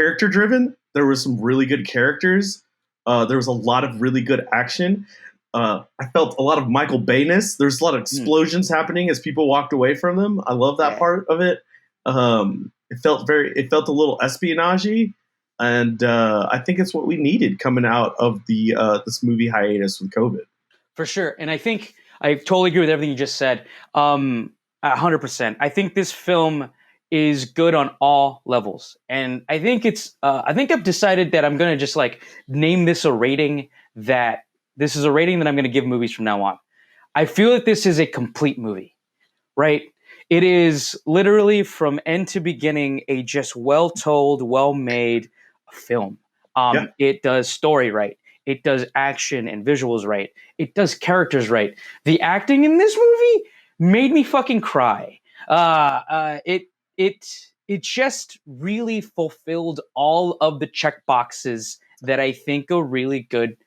character driven. There was some really good characters. There was a lot of really good action. I felt a lot of Michael Bay-ness. There's a lot of explosions happening as people walked away from them. I love that part of it. It felt a little espionage-y, and I think it's what we needed coming out of the this movie hiatus with COVID. For sure, and I think I totally agree with everything you just said. 100%. I think this film is good on all levels, and I think I think I've decided that I'm going to just like name this a rating that. This is a rating that I'm going to give movies from now on. I feel that this is a complete movie, right? It is literally from end to beginning a just well-told, well-made film. It does story right. It does action and visuals right. It does characters right. The acting in this movie made me fucking cry. It just really fulfilled all of the check boxes that I think a really good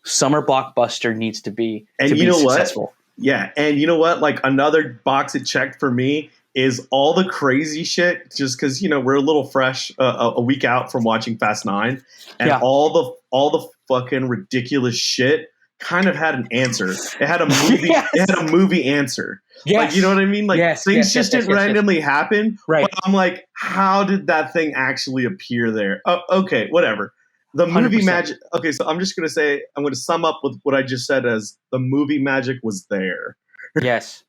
summer blockbuster needs to be successful. What? Yeah, and you know what? Like another box it checked for me is all the crazy shit. Just because we're a little fresh, a week out from watching Fast 9, and all the fucking ridiculous shit kind of had an answer. It had a movie. It had a movie answer. Yes. Like, you know what I mean? Like things just didn't randomly happen. Right. But I'm like, how did that thing actually appear there? Oh, okay, whatever. The movie 100%. Magic. Okay, so I'm going to sum up with what I just said as the movie magic was there. Yes.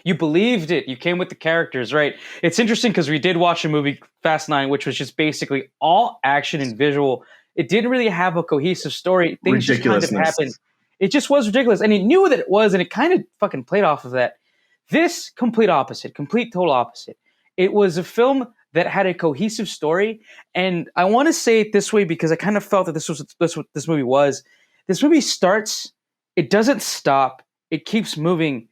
You believed it. You came with the characters, right? It's interesting because we did watch a movie, Fast 9, which was just basically all action and visual. It didn't really have a cohesive story. Things just kind of happened. It just was ridiculous. And he knew that it was, and it kind of fucking played off of that. This, complete total opposite. It was a film that had a cohesive story, and I want to say it this way because I kind of felt that this was what this movie was. This movie starts, it doesn't stop, it keeps moving,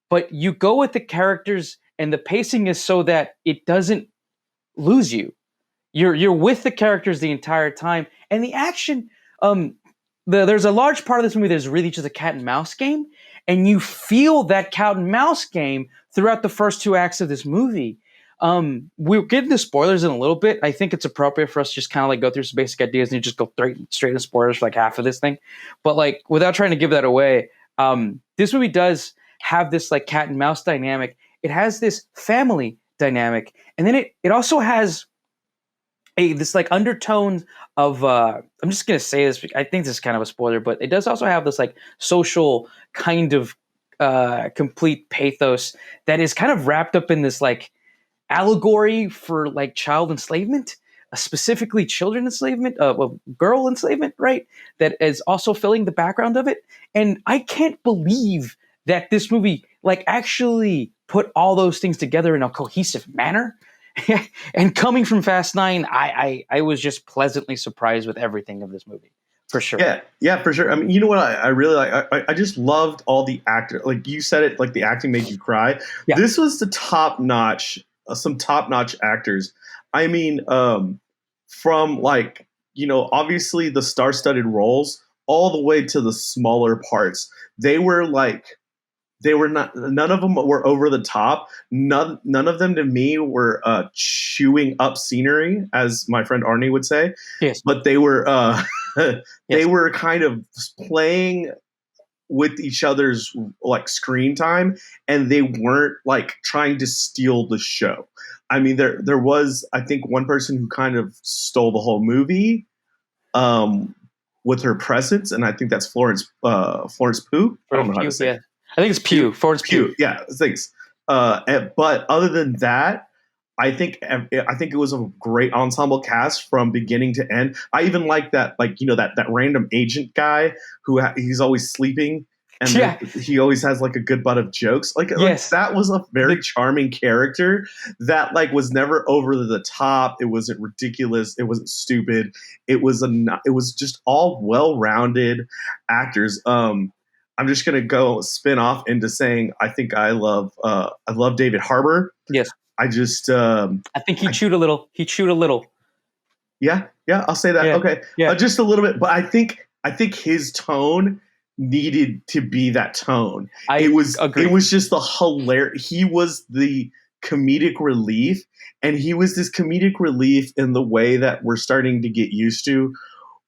but you go with the characters, and the pacing is so that it doesn't lose you. You're with the characters the entire time, and the action. There's a large part of this movie that's really just a cat and mouse game, and you feel that cat and mouse game throughout the first 2 acts of this movie. We'll get into spoilers in a little bit. I think it's appropriate for us to just kind of like go through some basic ideas and you just go straight into spoilers for like half of this thing. But like without trying to give that away, this movie does have this like cat and mouse dynamic. It has this family dynamic, and then it also has this like undertone of I'm just gonna say this. I think this is kind of a spoiler, but it does also have this like social kind of complete pathos that is kind of wrapped up in this like allegory for like child enslavement, specifically children enslavement, girl enslavement, right? That is also filling the background of it. And I can't believe that this movie like actually put all those things together in a cohesive manner. And coming from Fast 9, I was just pleasantly surprised with everything of this movie. For sure. Yeah, for sure. I mean, you know what I really like? I just loved all the actor. Like you said it, like the acting made you cry. Yeah. This was the top-notch, some top-notch actors. I mean, from like, obviously the star-studded roles all the way to the smaller parts. None of them were over the top. None of them to me were chewing up scenery, as my friend Arnie would say. Yes. But they were they were kind of playing with each other's like screen time, and they weren't like trying to steal the show. I mean, there was, I think, one person who kind of stole the whole movie with her presence, and I think that's Florence Pugh. I don't know how to say it. I think it's Pugh. Florence Pugh. Yeah, thanks. But other than that, I think it was a great ensemble cast from beginning to end. I even like that, like that random agent guy who he's always sleeping, and he always has like a good butt of jokes. Like that was a very charming character that like was never over the top. It wasn't ridiculous. It wasn't stupid. It was just all well-rounded actors. I'm just gonna go spin off into saying I think I love David Harbour. Yes. I just I think he chewed a little. Yeah, I'll say that. Yeah. Okay. Yeah. Just a little bit, but I think his tone needed to be that tone. I agree. It was just the hilarious. He was the comedic relief, and he was this comedic relief in the way that we're starting to get used to,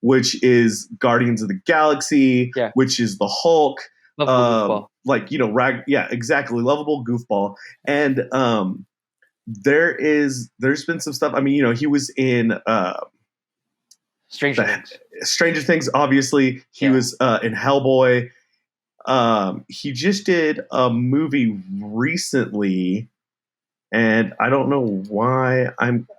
which is Guardians of the Galaxy, Yeah. which is the Hulk, Lovable goofball. yeah, exactly, lovable goofball. And there's been some stuff. I mean, he was in Stranger Things. Stranger Things, obviously. He was in Hellboy. He just did a movie recently, and I don't know why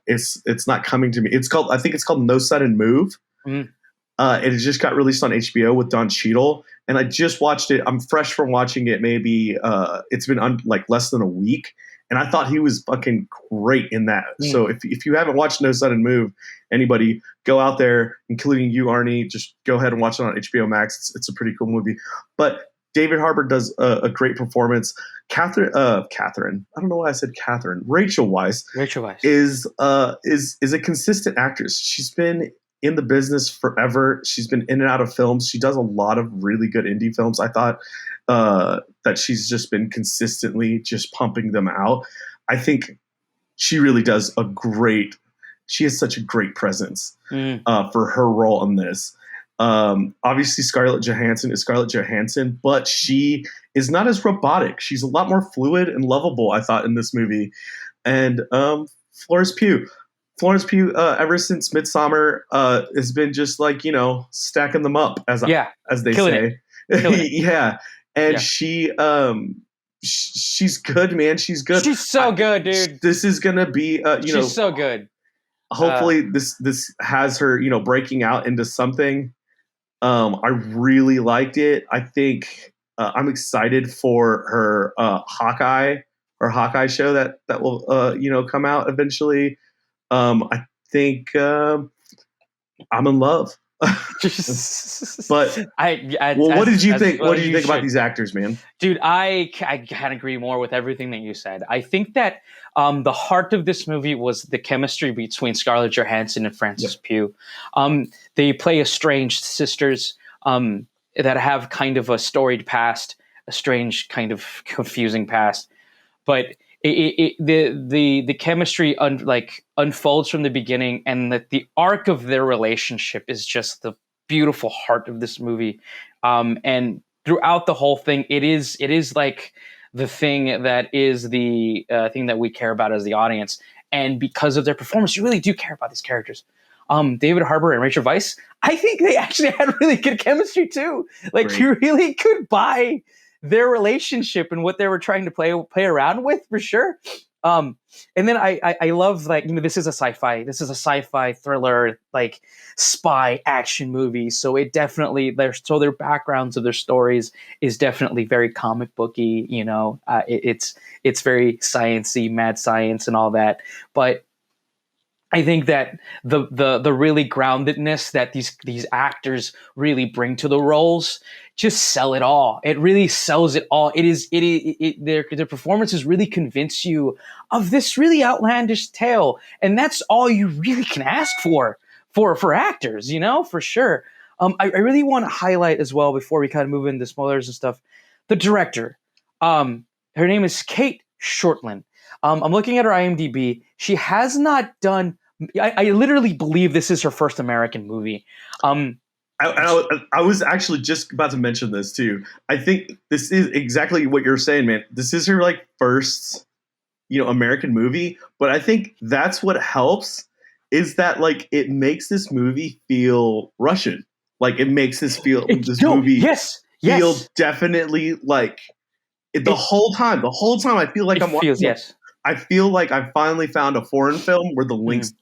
it's not coming to me. I think it's called No Sudden Move. Mm. It just got released on HBO with Don Cheadle, and I just watched it. I'm fresh from watching it. Maybe it's been less than a week, and I thought he was fucking great in that. So if you haven't watched No Sudden Move, anybody go out there, including you, Arnie, just go ahead and watch it on HBO Max. It's a pretty cool movie. But David Harbour does a great performance. Catherine, I don't know why I said Catherine. Rachel Weisz is a consistent actress. She's been in the business forever. She's been in and out of films. She does a lot of really good indie films. I thought that she's just been consistently just pumping them out. I think she really does she has such a great presence for her role in this. Obviously Scarlett Johansson is Scarlett Johansson, but she is not as robotic. She's a lot more fluid and lovable, I thought, in this movie. And Florence Pugh, ever since Midsommar, has been just stacking them up, as they say. Yeah. And she's good, man. She's good. She's so good, dude. This is gonna be, she's so good. Hopefully, this has her, breaking out into something. I really liked it. I think I'm excited for her Hawkeye show that will come out eventually. I think I'm in love. But what did you think? What did you think about these actors, man? Dude, I can't agree more with everything that you said. I think that the heart of this movie was the chemistry between Scarlett Johansson and Frances Pugh. They play estranged sisters that have kind of a storied past, a strange kind of confusing past, but the chemistry unfolds from the beginning, and that the arc of their relationship is just the beautiful heart of this movie. And throughout the whole thing, it is like the thing that is the thing that we care about as the audience. And because of their performance, you really do care about these characters. David Harbour and Rachel Weisz, I think they actually had really good chemistry too. Great. You really could buy their relationship and what they were trying to play around with, for sure. And then I love, this is a sci-fi thriller, spy action movie. So it definitely, their backgrounds of their stories is definitely very comic booky, it's very sciencey, mad science and all that. But I think that the really groundedness that these actors really bring to the roles just sell it all. It really sells it all. Their performances really convince you of this really outlandish tale, and that's all you really can ask for actors, for sure. I really want to highlight as well, before we kind of move into spoilers and stuff, the director. Her name is Cate Shortland. I'm looking at her IMDb. She has not done. I literally believe this is her first American movie. I was actually just about to mention this too. I think this is exactly what you're saying, man. This is her first, American movie. But I think that's what helps, is that it makes this movie feel Russian. It makes this movie feel definitely the whole time. The whole time I feel like I'm watching. Yes. I feel like I finally found a foreign film where the lips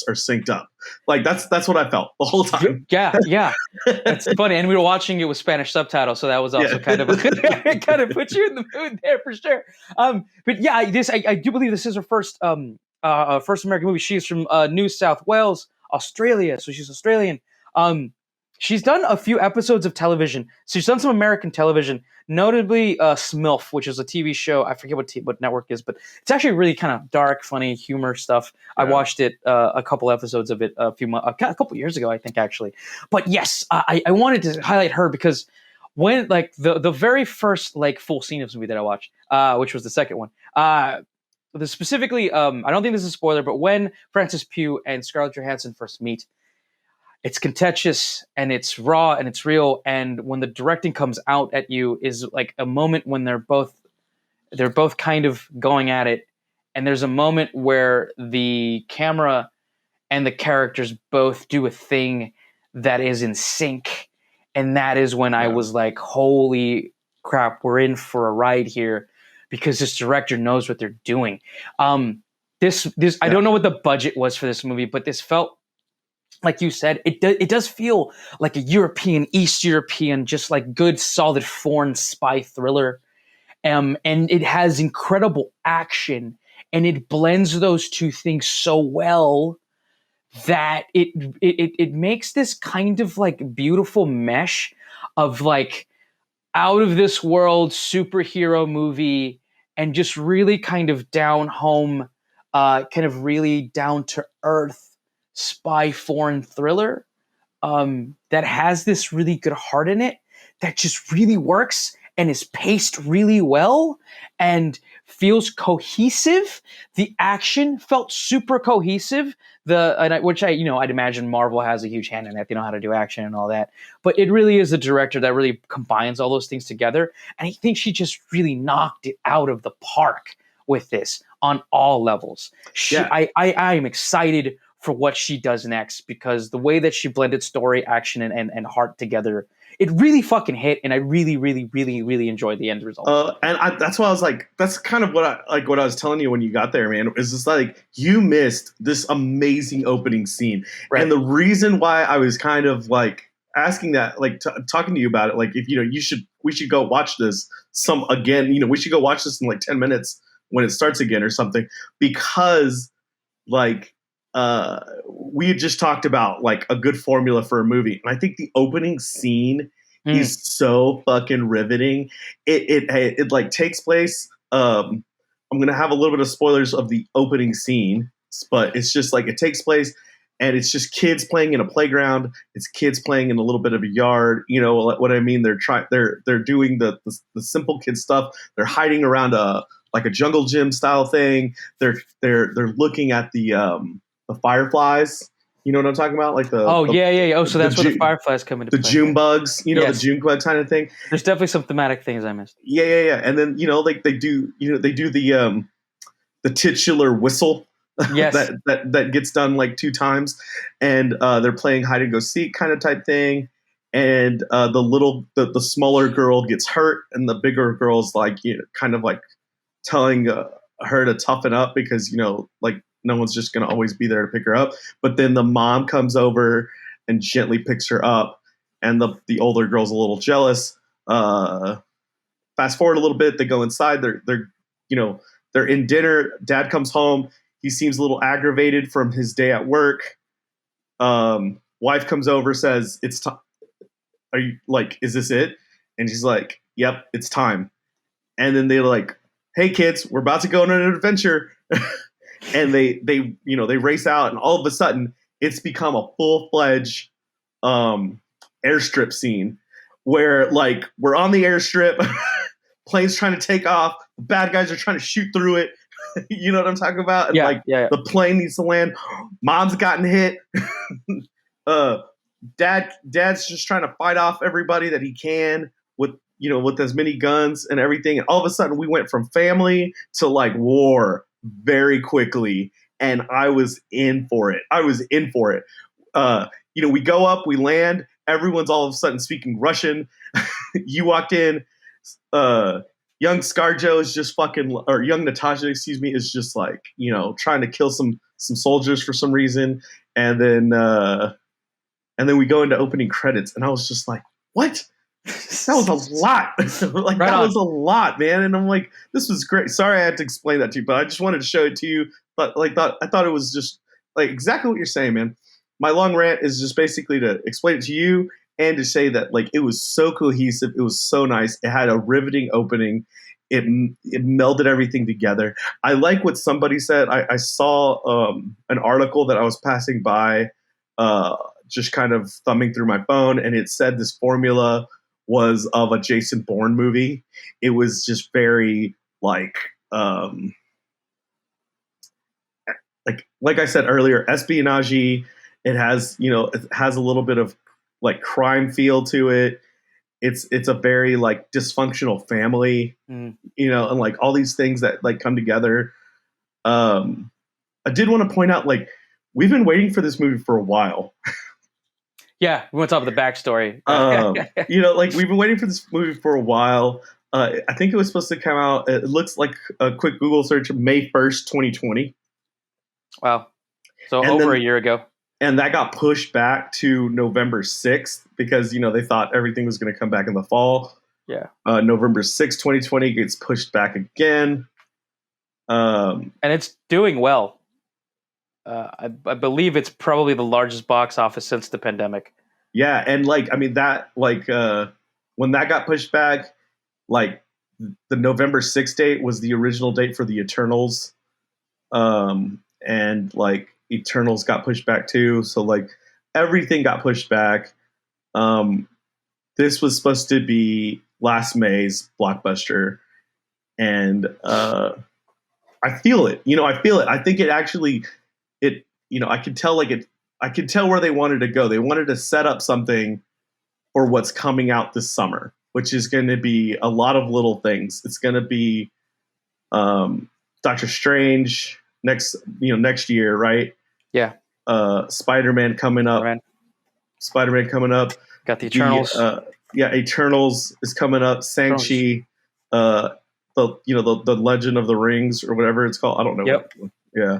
are synced up. That's what I felt the whole time. Yeah. That's funny. And we were watching it with Spanish subtitles, so that was also kind of kind of put you in the mood there for sure. But yeah, I do believe this is her first American movie. She's from New South Wales, Australia, so she's Australian. She's done a few episodes of television. So she's done some American television, notably Smilf, which is a TV show. I forget what network is, but it's actually really kind of dark, funny, humor stuff. Yeah. I watched it, a couple episodes of it a couple years ago, I think, actually. But yes, I wanted to highlight her because when the very first full scene of this movie that I watched, which was the second one, specifically, I don't think this is a spoiler, but when Francis Pugh and Scarlett Johansson first meet, it's contentious and it's raw and it's real. And when the directing comes out at you, is like a moment when they're both kind of going at it, and there's a moment where the camera and the characters both do a thing that is in sync, and that is when I Yeah. was like, holy crap, we're in for a ride here, because this director knows what they're doing. This I Yeah. don't know what the budget was for this movie, but this felt, like you said, it does feel like a European, East European, just like good solid foreign spy thriller. And it has incredible action, and it blends those two things so well that it makes this kind of like beautiful mesh of like out of this world superhero movie, and just really kind of down home, kind of really down to earth spy foreign thriller, that has this really good heart in it, that just really works and is paced really well and feels cohesive. The action felt super cohesive. Which I'd imagine Marvel has a huge hand in that. They know how to do action and all that. But it really is a director that really combines all those things together. And I think she just really knocked it out of the park with this on all levels. Yeah. I am excited for what she does next, because the way that she blended story, action, and heart together, it really fucking hit, and I really, really, really, really enjoyed the end result. That's why I was like, that's kind of what I was telling you when you got there, man. Is just like you missed this amazing opening scene, Right. And the reason why I was kind of like asking that, like talking to you about it, like if we should go watch this again. We should go watch this in like 10 minutes when it starts again or something, because like we had just talked about like a good formula for a movie, and I think the opening scene is so fucking riveting. It like takes place. I'm gonna have a little bit of spoilers of the opening scene, but it's just like it takes place, and it's just kids playing in a playground. It's kids playing in a little bit of a yard. You know what I mean? They're doing the simple kid stuff. They're hiding around a jungle gym style thing. They're looking at the fireflies. You know what I'm talking about? Like yeah. Oh, so that's where the fireflies come into the play. June bugs. Yes. The June bug kind of thing. There's definitely some thematic things I missed. Yeah. And then like they do the titular whistle. Yes. that gets done like 2 times, and they're playing hide and go seek kind of type thing. And the smaller girl gets hurt, and the bigger girl's like kind of like telling her to toughen up, because like no one's just going to always be there to pick her up. But then the mom comes over and gently picks her up, and the older girl's a little jealous. Fast forward a little bit, they go inside. They're in dinner. Dad comes home. He seems a little aggravated from his day at work. Wife comes over, says, "It's time. Are you like, is this it?" And she's like, "Yep, it's time." And then they're like, "Hey kids, we're about to go on an adventure." And they race out, and all of a sudden it's become a full-fledged airstrip scene where like we're on the airstrip, plane's trying to take off, the bad guys are trying to shoot through it. You know what I'm talking about? And the plane needs to land. Mom's gotten hit. Dad's just trying to fight off everybody that he can with as many guns and everything. And all of a sudden we went from family to like war very quickly. And I was in for it. We go up, we land, everyone's all of a sudden speaking Russian. You walked in, young ScarJo is just or young Natasha, excuse me, is just like, trying to kill some soldiers for some reason. And then we go into opening credits, and I was just like, what? That was a lot. Like right that on. Was a lot, man. And I'm like, this was great. Sorry I had to explain that to you, but I just wanted to show it to you. But I thought it was just like exactly what you're saying, man. My long rant is just basically to explain it to you and to say that like it was so cohesive. It was so nice. It had a riveting opening. It melded everything together. I like what somebody said. I saw an article that I was passing by, just kind of thumbing through my phone, and it said this formula was of a Jason Bourne movie. It was just very like like I said earlier, espionage. It has, it has a little bit of like crime feel to it. It's a very like dysfunctional family, Mm. and like all these things that like come together. I did want to point out, like, we've been waiting for this movie for a while. Yeah, we want to talk about the backstory. Like we've been waiting for this movie for a while. I think it was supposed to come out. It looks like a quick Google search, May 1st, 2020. Wow. So And over then a year ago. and that got pushed back to November 6th because they thought everything was going to come back in the fall. Yeah. November 6th, 2020 gets pushed back again. And it's doing well. I believe it's probably the largest box office since the pandemic. Yeah, and like I mean that like when that got pushed back, like the November 6th date was the original date for the Eternals. And like Eternals got pushed back too, so like everything got pushed back. This was supposed to be last May's blockbuster, and I feel it. I feel it. I think it actually it. I could tell like it. I could tell where they wanted to go. They wanted to set up something for what's coming out this summer, which is going to be a lot of little things. It's going to be Doctor Strange next year, right? Yeah. Spider-Man coming up. Spider-Man coming up. Got the Eternals. Eternals is coming up. Shang-Chi, the Legend of the Rings or whatever it's called. I don't know. Yep. Yeah.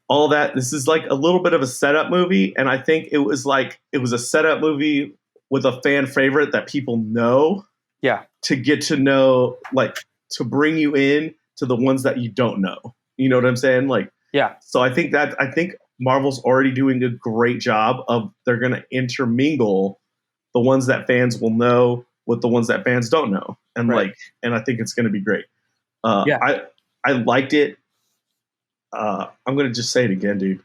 All that. This is like a little bit of a setup movie, and I think it was a setup movie with a fan favorite that people know. Yeah. To get to know, like, to bring you in to the ones that you don't know. You know what I'm saying? Like, yeah. So I think Marvel's already doing a great job of they're going to intermingle the ones that fans will know with the ones that fans don't know, and right. and I think it's going to be great. I liked it. I'm going to just say it again, dude.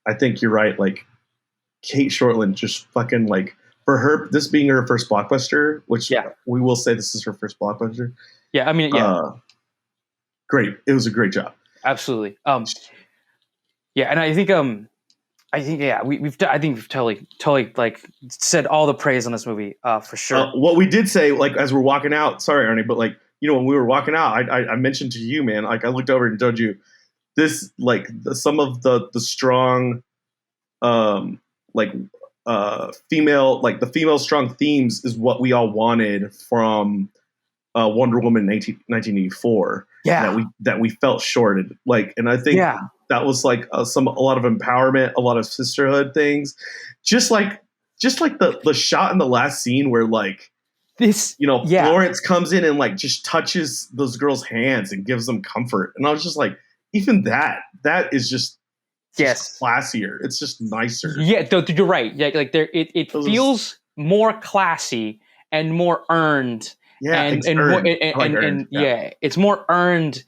I think you're right. Like, Cate Shortland just fucking, like, for her, this being her first blockbuster, which we will say this is her first blockbuster. Yeah, I mean, yeah. Great. It was a great job. Absolutely. Yeah, and I think we've totally like said all the praise on this movie for sure. What we did say, like, as we're walking out, sorry, Ernie, but like, when we were walking out, I mentioned to you, man, like, I looked over and told you this, like, some of the strong, female, like the female strong themes is what we all wanted from Wonder Woman 1984. Yeah, that we felt shorted. Like, and I think that was like a lot of empowerment, a lot of sisterhood things. Just like the shot in the last scene where like this, Florence comes in and like just touches those girls' hands and gives them comfort. And I was just like, even that is just classier. It's just nicer. Yeah, you're right. Yeah, like it feels more classy and more earned. Yeah, and it's more earned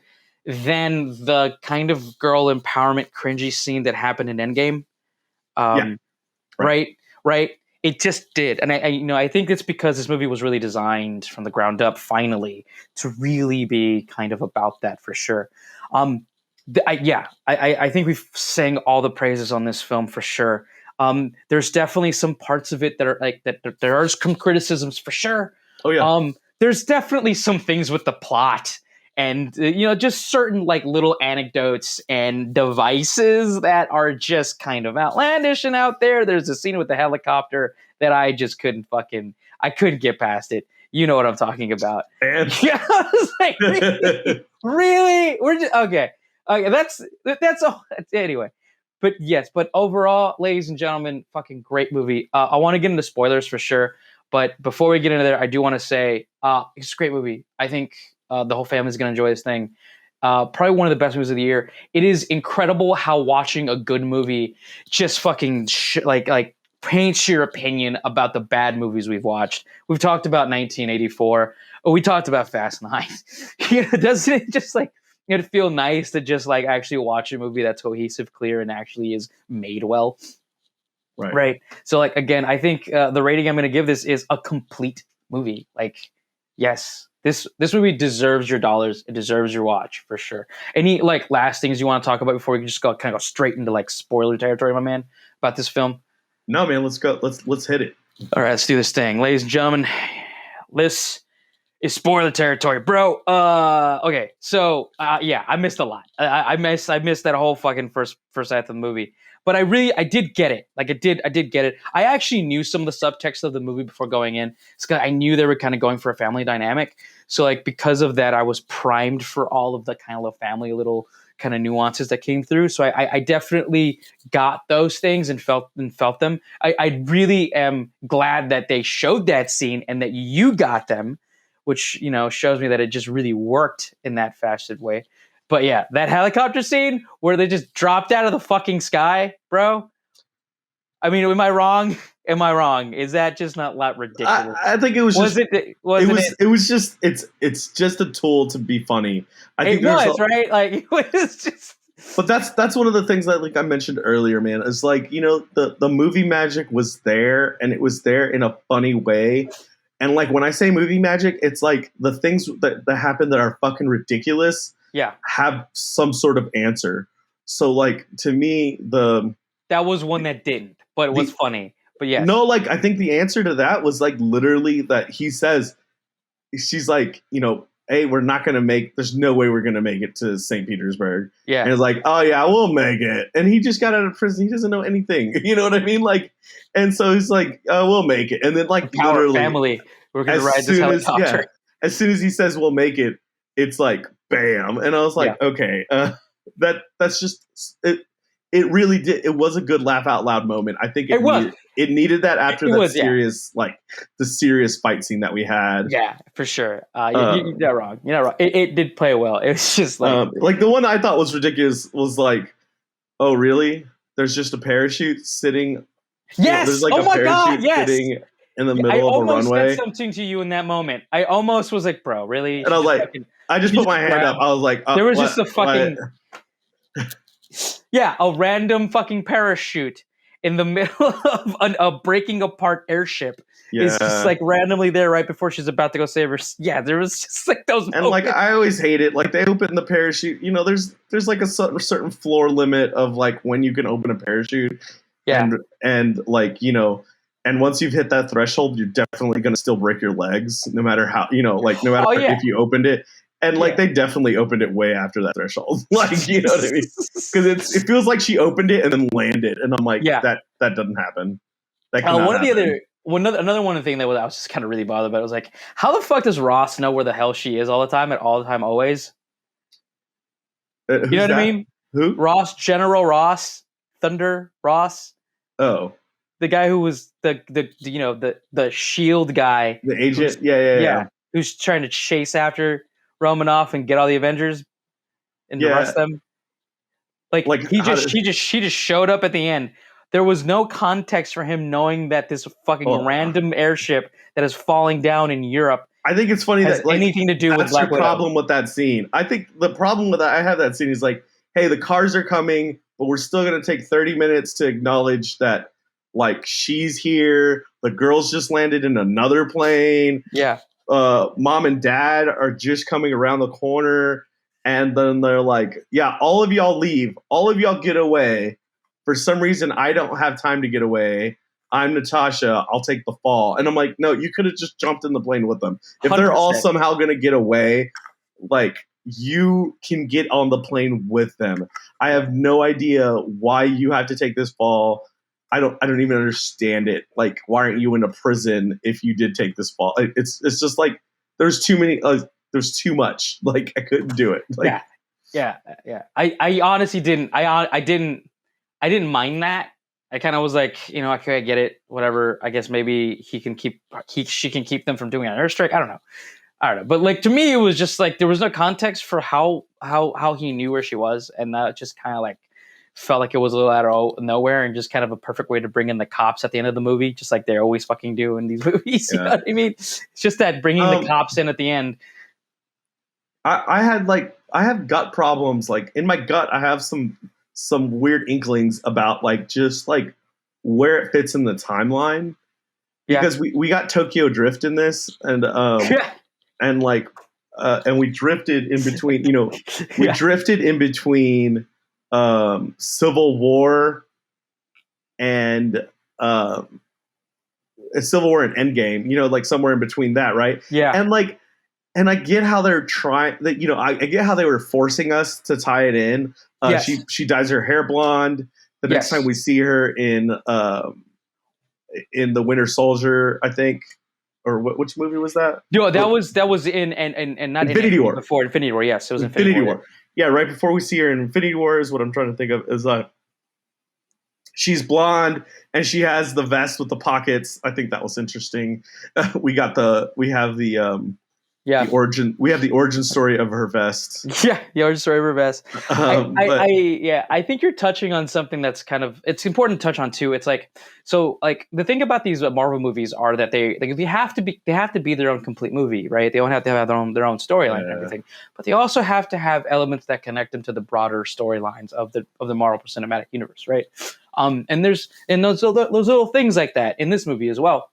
than the kind of girl empowerment cringy scene that happened in Endgame. Right. It just did, and I think it's because this movie was really designed from the ground up, finally, to really be kind of about that for sure. I think we've sang all the praises on this film for sure. There's definitely some parts of it that are like that. There are some criticisms for sure. Oh yeah. There's definitely some things with the plot and just certain like little anecdotes and devices that are just kind of outlandish and out there. There's a scene with the helicopter that I just couldn't get past it. You know what I'm talking about. Yeah, I was like, really? We're just okay. That's all. Anyway. But overall, ladies and gentlemen, fucking great movie. I want to get into spoilers for sure. But before we get into there, I do want to say it's a great movie. I think the whole family's going to enjoy this thing. Probably one of the best movies of the year. It is incredible how watching a good movie just fucking like paints your opinion about the bad movies we've watched. We've talked about 1984. We talked about Fast 9. Doesn't it just like it'd feel nice to just like actually watch a movie that's cohesive, clear, and actually is made well? Right. So like, again, I think the rating I'm going to give this is a complete movie. Like, Yes. This movie deserves your dollars. It deserves your watch for sure. Any like last things you want to talk about before we just go kind of go straight into like spoiler territory, my man, about this film? No, man, let's go. Let's hit it. All right, let's do this thing, ladies and gentlemen. This is spoiler territory, bro. Okay, so yeah, I missed a lot. I missed that whole fucking first half of the movie. But I did get it. Like I did get it. I actually knew some of the subtext of the movie before going in. It's 'cause I knew they were kind of going for a family dynamic. So like because of that, I was primed for all of the kind of little family little kind of nuances that came through. So I definitely got those things and felt them. I really am glad that they showed that scene and that you got them, which shows me that it just really worked in that faceted way. But yeah, that helicopter scene where they just dropped out of the fucking sky, bro. I mean, am I wrong? Am I wrong? Is that just not that ridiculous? I think it was just. It was just. It's just a tool to be funny. I think it was right. Like it was just. But that's one of the things that like I mentioned earlier, man. Is like the movie magic was there, and it was there in a funny way. And like when I say movie magic, it's like the things that happen that are fucking ridiculous. Yeah, have some sort of answer. So like to me, that was one that didn't, but it was funny. But yeah, no, like I think the answer to that was like literally that he says, she's like, hey, we're not gonna make. There's no way we're gonna make it to St. Petersburg. Yeah, and it's like, oh yeah, we'll make it. And he just got out of prison. He doesn't know anything. You know what I mean? Like, and so he's like, we'll make it. And then like literally, family, we're gonna ride this helicopter. As soon as he says we'll make it, it's like bam. And I was like, okay, that's just it. It really did. It was a good laugh out loud moment. I think it needed that after serious, like the serious fight scene that we had. Yeah, for sure. You're not wrong. You're not wrong. It did play well. It was just like the one I thought was ridiculous was like, oh really? There's just a parachute sitting. Yes. There's like a parachute sitting in the middle of a runway. I almost said something to you in that moment. I almost was like, bro, really? And I was like, I just put my hand up. I was like, there was just a fucking. Yeah, a random fucking parachute in the middle of a breaking apart airship is just like randomly there right before she's about to go save her. Yeah, there was just like those moments. And like I always hate it. Like they open the parachute. There's like a certain floor limit of like when you can open a parachute. Yeah, and like and once you've hit that threshold, you're definitely gonna still break your legs, no matter how like no matter if you opened it. And like they definitely opened it way after that threshold, like you know what I mean? Because it feels like she opened it and then landed, and I'm like, that doesn't happen. That another one thing that I was just kind of really bothered about was like, how the fuck does Ross know where the hell she is all the time, always? You know what I mean? Who? Ross, General Ross, Thunder Ross. Oh, the guy who was the Shield guy, the agent. Yeah. Who's trying to chase after Romanoff and get all the Avengers and arrest them. Like he just showed up at the end. There was no context for him knowing that this fucking random airship that is falling down in Europe. I think it's funny that anything to do with Black Widow. Problem with that scene. I think the problem with that I have that scene is like, hey, the cars are coming, but we're still gonna take 30 minutes to acknowledge that like she's here. The girls just landed in another plane. Yeah. Mom and dad are just coming around the corner, and then they're like, yeah, all of y'all leave. All of y'all get away. For some reason, I don't have time to get away. I'm Natasha. I'll take the fall. And I'm like, no, you could have just jumped in the plane with them. If 100%. They're all somehow going to get away, like, you can get on the plane with them. I have no idea why you have to take this fall. I don't even understand it. Like, why aren't you in a prison if you did take this fall? It's just like there's too many. There's too much. Like I couldn't do it. Like, yeah. I honestly didn't. I didn't mind that. I kind of was like, okay, I get it. Whatever. I guess maybe she can keep them from doing an airstrike. I don't know. But like to me, it was just like there was no context for how he knew where she was, and that just kind of like. Felt like it was a little out of nowhere and just kind of a perfect way to bring in the cops at the end of the movie, just like they always fucking do in these movies. You know what I mean? It's just that bringing the cops in at the end. I have gut problems. Like in my gut, I have some weird inklings about like just like where it fits in the timeline. Because we got Tokyo Drift in this, and and like and we drifted in between. We Yeah. drifted in between Civil War and Civil War and Endgame. Like somewhere in between that, right? Yeah. And like, and I get how they're trying that. I get how they were forcing us to tie it in. Yes. She dyes her hair blonde. The next Yes. time we see her in the Winter Soldier, I think, or which movie was that? No, that was in and not Infinity in War. before Infinity War. Yes, it was Infinity War. Yeah, right before we see her in Infinity War is what I'm trying to think of. Is she's blonde and she has the vest with the pockets. I think that was interesting. We have the origin story of her vest. Yeah, the origin story of her vest. I think you're touching on something that's it's important to touch on too. It's like, so like the thing about these Marvel movies are that they have to be their own complete movie, right? They don't have to have their own storyline and everything, but they also have to have elements that connect them to the broader storylines of the Marvel Cinematic Universe, right? And there's those little things like that in this movie as well.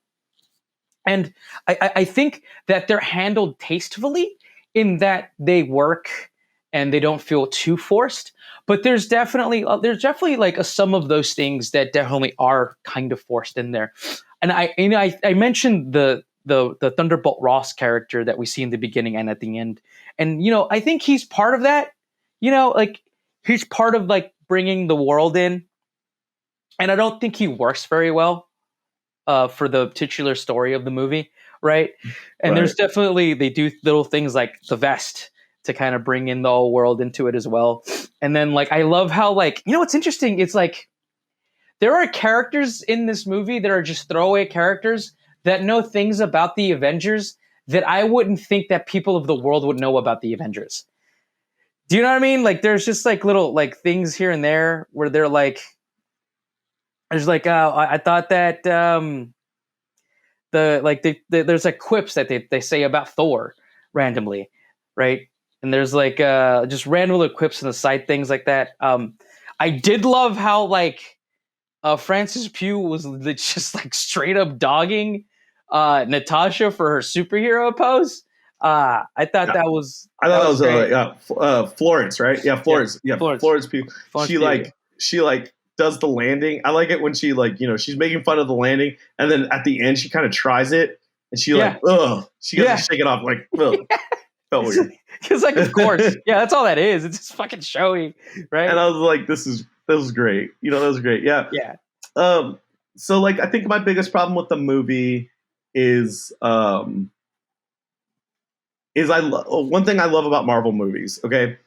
And I think that they're handled tastefully in that they work and they don't feel too forced. But there's definitely like some of those things that definitely are kind of forced in there. And I mentioned the Thunderbolt Ross character that we see in the beginning and at the end. And I think he's part of that. Like he's part of like bringing the world in. And I don't think he works very well for the titular story of the movie, right? And there's definitely, they do little things like the vest to kind of bring in the whole world into it as well. And then like, I love how like, what's interesting, it's like, there are characters in this movie that are just throwaway characters that know things about the Avengers that I wouldn't think that people of the world would know about the Avengers. Do you know what I mean? Like, there's just like little like things here and there where they're like, there's like, I thought that there's like quips that they say about Thor randomly, right? And there's like just random little quips in the side things like that. I did love how like Francis Pugh was just like straight up dogging Natasha for her superhero pose. I thought that was Florence, right? Yeah, Florence. Yeah, Florence Pugh. She does the landing. I like it when she she's making fun of the landing, and then at the end she kind of tries it, and she she gets to shake it off like ugh. Felt weird. It's like, of course, yeah, that's all that is. It's just fucking showy, right? And I was like, this was great. That was great. Yeah, yeah. So like, I think my biggest problem with the movie is one thing I love about Marvel movies. Okay.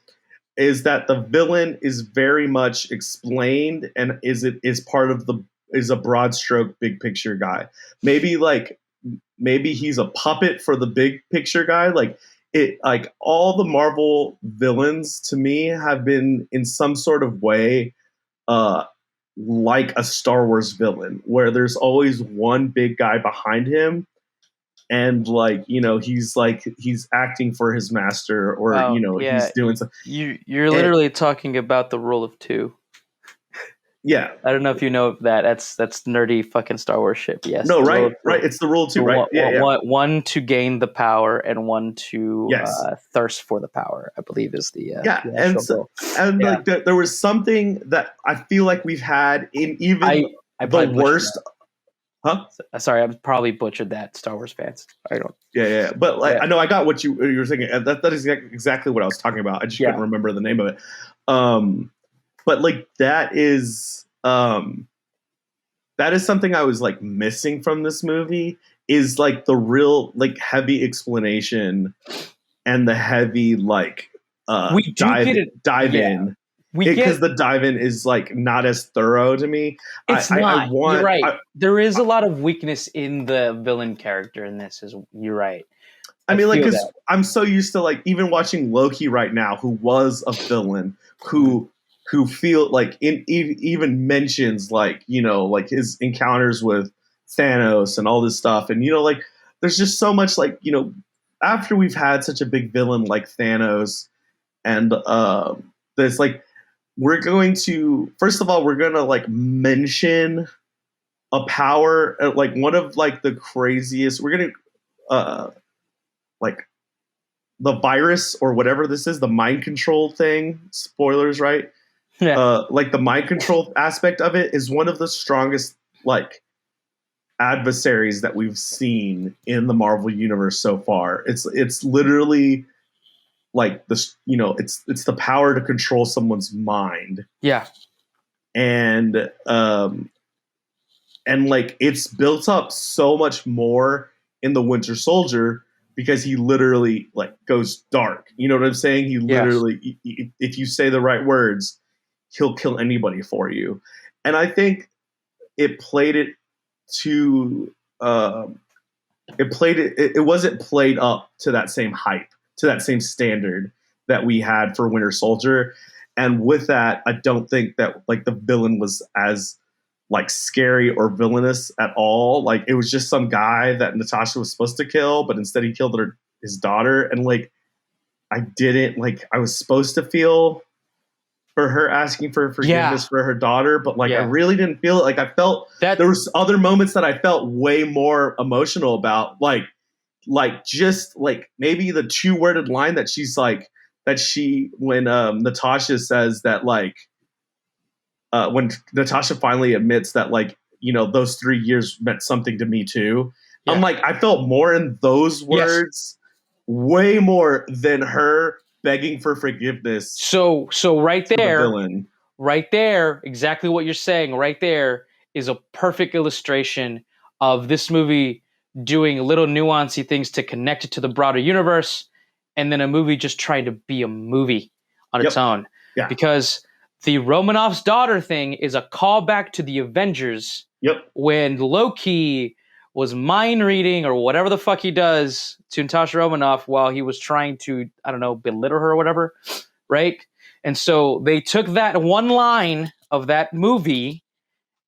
Is that the villain is very much explained and is a broad stroke big picture guy. Maybe he's a puppet for the big picture guy. Like all the Marvel villains to me have been in some sort of way like a Star Wars villain, where there's always one big guy behind him. And he's acting for his master, or he's doing something. You're literally talking about the rule of two. Yeah, I don't know if you know that. That's nerdy fucking Star Wars shit. Yes. No, right. It's the rule of two, right? One to gain the power, and one to thirst for the power, I believe is the there was something that I feel like we've had in even the worst. Huh? Sorry, I probably butchered that. Star Wars fans. I don't. Yeah. But I know I got what you were thinking. That is exactly what I was talking about. I just couldn't remember the name of it. But that is something I was missing from this movie. Is the real heavy explanation and the heavy dive in. Because the dive-in is not as thorough to me. It's not. You're right. There is a lot of weakness in the villain character in this. You're right. I mean, because I'm so used to even watching Loki right now, who was a villain, who feel even mentions his encounters with Thanos and all this stuff, and there's just so much after we've had such a big villain like Thanos, and there's we're going to mention a power one of the craziest. We're going to the virus or whatever this is, the mind control thing. Spoilers, right? Yeah. Like the mind control aspect of it is one of the strongest like adversaries that we've seen in the Marvel universe so far. It's literally like this, you know, it's the power to control someone's mind. Yeah. And like it's built up so much more in the Winter Soldier because he literally like goes dark. You know what I'm saying? He literally, if you say the right words, he'll kill anybody for you. And I think it played it to it wasn't played up to that same hype, to that same standard that we had for Winter Soldier. And with that, I don't think that like the villain was as like scary or villainous at all. Like it was just some guy that Natasha was supposed to kill, but instead he killed his daughter. And like I was supposed to feel for her asking for forgiveness for her daughter, but like I really didn't feel it. Like I felt that there was other moments that I felt way more emotional about, like just like maybe the 2-worded line that she's like when Natasha says that like when Natasha finally admits that like, you know, those 3 years meant something to me too. Yeah. I'm like, I felt more in those words, way more than her begging for forgiveness. So right there, exactly what you're saying right there is a perfect illustration of this movie doing little nuancy things to connect it to the broader universe, and then a movie just trying to be a movie on its own. Yeah. Because the Romanoff's daughter thing is a callback to the Avengers. Yep. When Loki was mind reading or whatever the fuck he does to Natasha Romanoff while he was trying to, I don't know, belittle her or whatever, right? And so they took that one line of that movie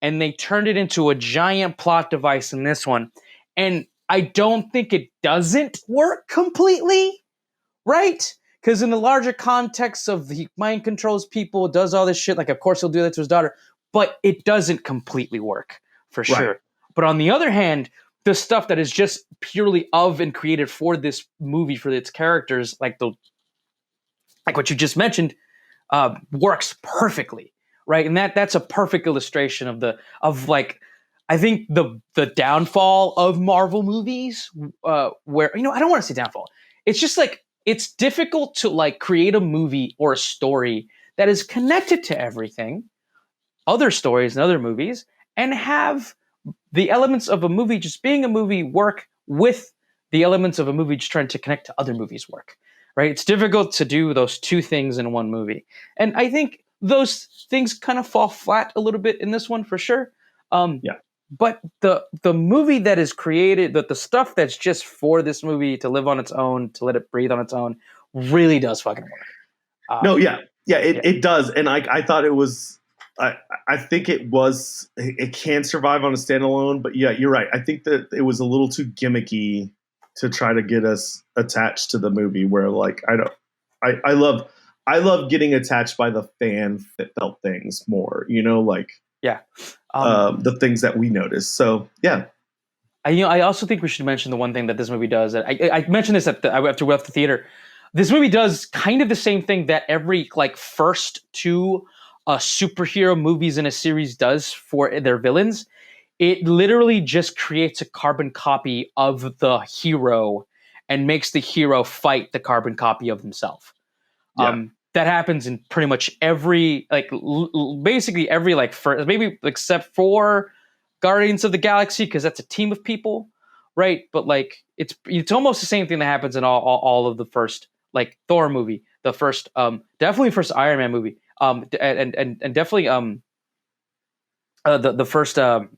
and they turned it into a giant plot device in this one. And I don't think it doesn't work completely, right? Because in the larger context of he mind controls people, does all this shit, like of course he'll do that to his daughter, but it doesn't completely work for sure. Right. But on the other hand, the stuff that is just purely of and created for this movie, for its characters, like what you just mentioned, works perfectly, right? And that's a perfect illustration of like, I think the downfall of Marvel movies, where, you know, I don't want to say downfall. It's just like, it's difficult to like create a movie or a story that is connected to everything, other stories and other movies, and have the elements of a movie just being a movie work with the elements of a movie just trying to connect to other movies work, right? It's difficult to do those two things in one movie. And I think those things kind of fall flat a little bit in this one for sure. But the movie that is created, the stuff that's just for this movie to live on its own, to let it breathe on its own, really does fucking work. It does. And I thought it was, I think it can survive on a standalone, but yeah, you're right. I think that it was a little too gimmicky to try to get us attached to the movie, where like, I love getting attached by the fan that felt things more, you know, like, the things that we noticed. So yeah. I also think we should mention the one thing that this movie does. I mentioned this after we left the theater. This movie does kind of the same thing that every like first two superhero movies in a series does for their villains. It literally just creates a carbon copy of the hero and makes the hero fight the carbon copy of himself. Yeah. That happens in pretty much every, like, basically every, like, first, maybe except for Guardians of the Galaxy, because that's a team of people, right? But like, it's almost the same thing that happens in all of the first, like, Thor movie, the first, definitely first Iron Man movie, and definitely the first the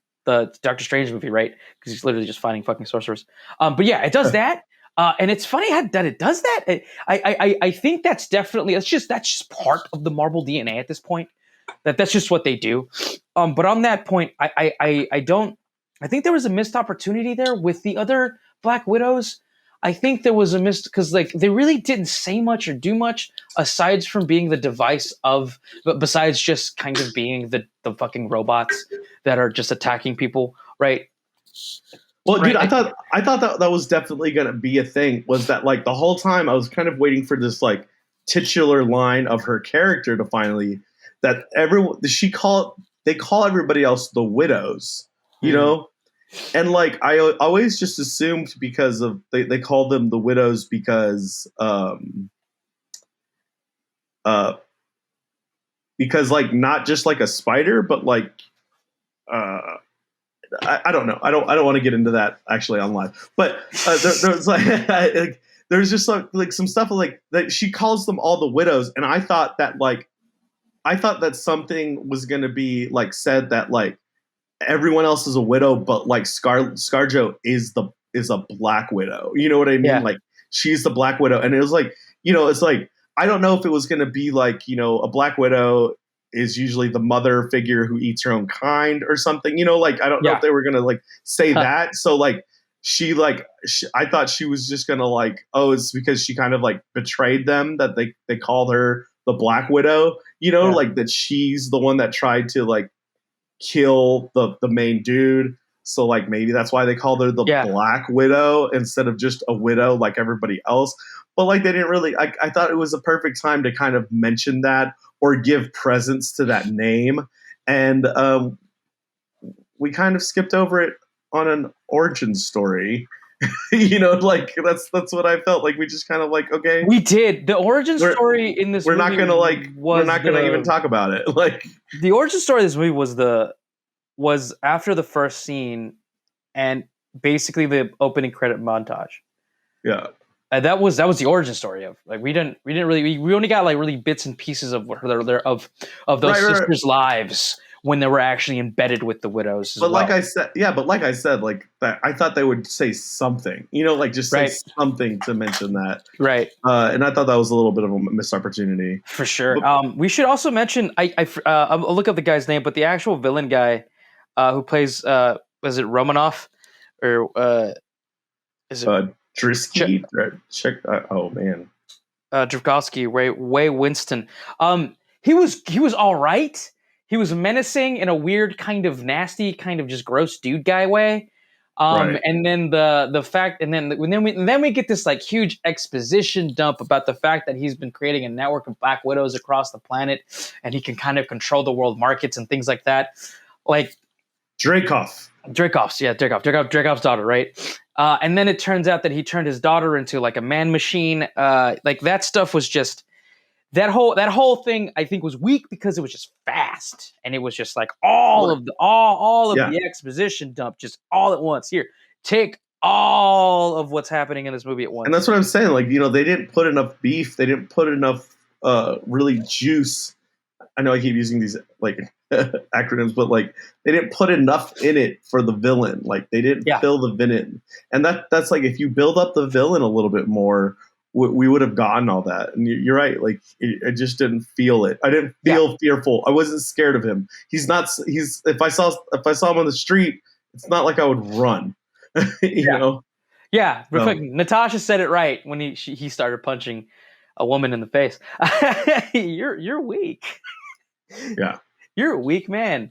Doctor Strange movie, right? Because he's literally just fighting fucking sorcerers. But yeah, it does that. And it's funny that it does that. I think that's just part of the Marvel DNA at this point. That's just what they do. But on that point, I think there was a missed opportunity there with the other Black Widows. I think there was a missed, because like they really didn't say much or do much aside from being the device of, but besides just kind of being the fucking robots that are just attacking people, right? Well, dude, right? I thought that was definitely gonna be a thing. Was that like the whole time I was kind of waiting for this like titular line of her character to finally that everyone she call they call everybody else the widows, you Hmm. know, and like I always just assumed because of they called them the widows uh because like not just like a spider, but like uh I don't know. I don't want to get into that actually on live. But there's like, there's just like some stuff like that she calls them all the widows, and I thought that something was gonna be like said that like everyone else is a widow, but like ScarJo is a black widow. You know what I mean? Yeah, Like she's the black widow, and it was like it's like I don't know if it was gonna be like a black widow is usually the mother figure who eats her own kind or something. Like I don't know if yeah. they were gonna like say Huh. that. So like I thought she was just gonna like it's because she kind of like betrayed them that they called her the Black Widow. Yeah, Like that she's the one that tried to like kill the main dude. So like maybe that's why they called her the yeah. Black Widow instead of just a widow like everybody else. But like they didn't really. I thought it was a perfect time to kind of mention that or give presence to that name, and we kind of skipped over it on an origin story. Like that's what I felt like. We just kind of like okay, We did. The origin we're story in this we're not movie gonna like we're was not gonna even talk about it. Like the origin story of this movie was after the first scene and basically the opening credit montage. yeah, That was the origin story of like we only got like really bits and pieces of of those right. sisters' lives when they were actually embedded with the widows as But like well. I said, yeah, but like I said, like that, I thought they would say something, like just say Right, something to mention that. right, And I thought that was a little bit of a missed opportunity. for sure. But We should also mention I'll look up the guy's name, but the actual villain guy who plays was it Romanoff or is it Drisky, check. Oh man, Drukowski, Ray Winston. He was all right. He was menacing in a weird kind of nasty, kind of just gross dude guy way. right. And then the fact, and then we get this like huge exposition dump about the fact that he's been creating a network of Black Widows across the planet, and he can kind of control the world markets and things like that. Like Dreykov. Dreykov's daughter, right? And then it turns out that he turned his daughter into like a man machine. Like that stuff was just that whole thing. I think was weak because it was just fast and it was just like all of Yeah, the exposition dump just all at once. Here, take all of what's happening in this movie at and that's once. what I'm saying. Like they didn't put enough beef. They didn't put enough really juice. I know I keep using these like acronyms, but like they didn't put enough in it for the villain. Like they didn't Yeah, fill the villain, and that's like if you build up the villain a little bit more, we would have gotten all that. And you're right. Like I just didn't feel it. I didn't yeah, feel fearful. I wasn't scared of him. He's not. He's if I saw him on the street, it's not like I would run. you yeah, know. yeah. Real quick, So Natasha said it right when he started punching a woman in the face. You're weak. yeah, You're a weak man.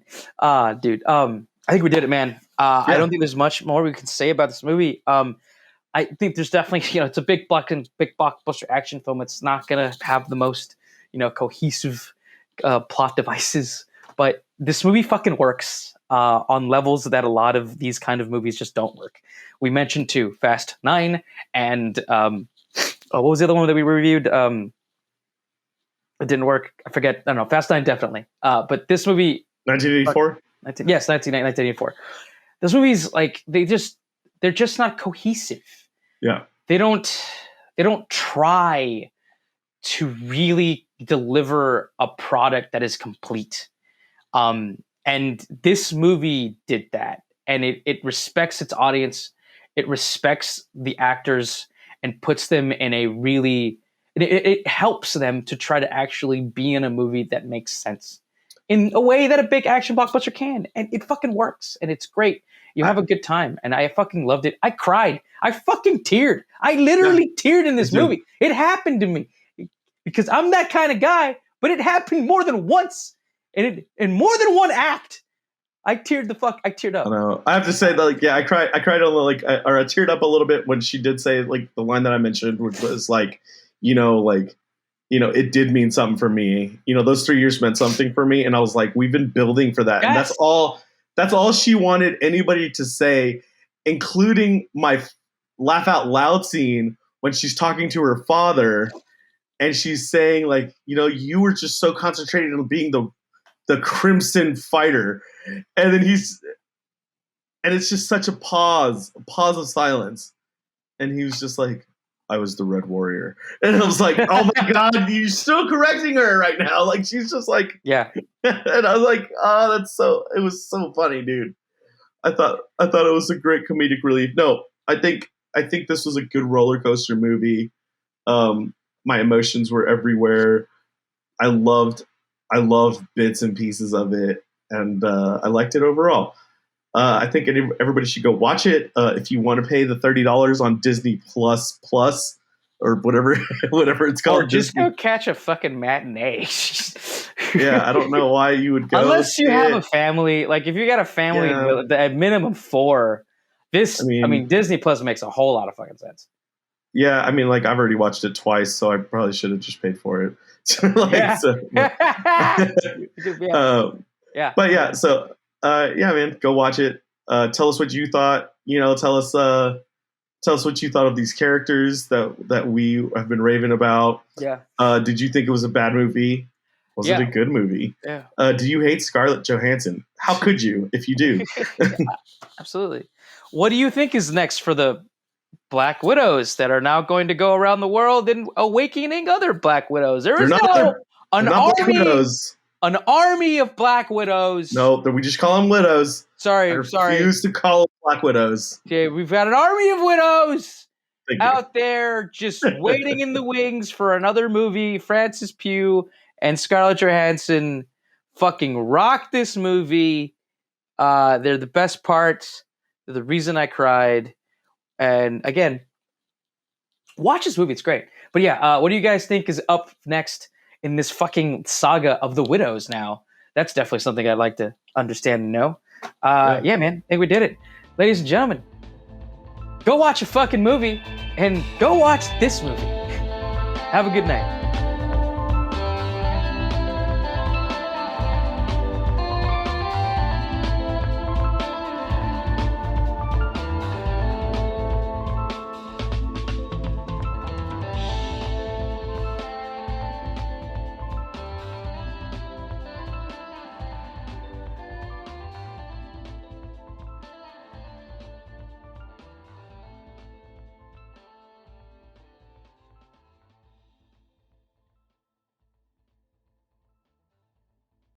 Dude. I think we did it, man. I yeah. don't think there's much more we can say about this movie. I think there's definitely, it's a big blockbuster action film. It's not gonna have the most, cohesive plot devices, but this movie fucking works on levels that a lot of these kind of movies just don't work. We mentioned too, Fast 9, and what was the other one that we reviewed? It didn't work. I forget. I don't know. Fast 9 definitely. But this movie, 1984. 1984. Those movies, like they're just not cohesive. Yeah, They don't try to really deliver a product that is complete. And this movie did that, and it respects its audience. It respects the actors and puts them in a really it helps them to try to actually be in a movie that makes sense in a way that a big action blockbuster can, and it fucking works, and it's great. You have I, a good time, and I fucking loved it. I cried. I fucking teared. I yeah. literally teared in Me this too. movie. It happened to me because I'm that kind of guy, but it happened more than once, and in more than one act. I teared I up. know. I have to say that, like, yeah, I cried a little, like, or I teared up a little bit when she did say, like, the line that I mentioned, which was like, like, it did mean something for me. Those 3 years meant something for me, and I was like, we've been building for that, and that's Yes. all. That's all she wanted anybody to say, including my laugh out loud scene when she's talking to her father, and she's saying, like, you were just so concentrated on being the Crimson Fighter, and then and it's just such a pause of silence. And he was just like, I was the Red Warrior. And I was like, oh my God, you're still correcting her right now. Like, she's just like, Yeah. and I was like, oh, it was so funny, dude. I thought it was a great comedic relief. No, I think this was a good roller coaster movie. My emotions were everywhere. I loved bits and pieces of it, and I liked it overall. I think everybody should go watch it. If you want to pay the $30 on Disney Plus or whatever it's called, Or just Disney. go catch a fucking matinee. Yeah, I don't know why you would go. Unless you have a family. Like, if you got a family, at minimum 4, I mean, Disney Plus makes a whole lot of fucking sense. Yeah, I mean, like, I've already watched it twice, so I probably should have just paid for it. Yeah. But yeah, so yeah, man, go watch it. Tell us what you thought. Tell us what you thought of these characters that we have been raving about. Yeah. Did you think it was a bad movie? Was it a good movie? Yeah. Do you hate Scarlett Johansson? How could you, if you do? Absolutely. What do you think is next for the Black Widows that are now going to go around the world and awakening other Black Widows? There is an army of Black Widows. No, we just call them widows. Sorry. I refuse to call them Black Widows. Okay, we've got an army of widows out there just waiting in the wings for another movie. Francis Pugh and Scarlett Johansson fucking rock this movie. They're the best parts. They're the reason I cried. And again, watch this movie. It's great. But yeah, what do you guys think is up next in this fucking saga of the widows now? That's definitely something I'd like to understand and know. Yeah, man. I think we did it. Ladies and gentlemen, go watch a fucking movie and go watch this movie. Have a good night.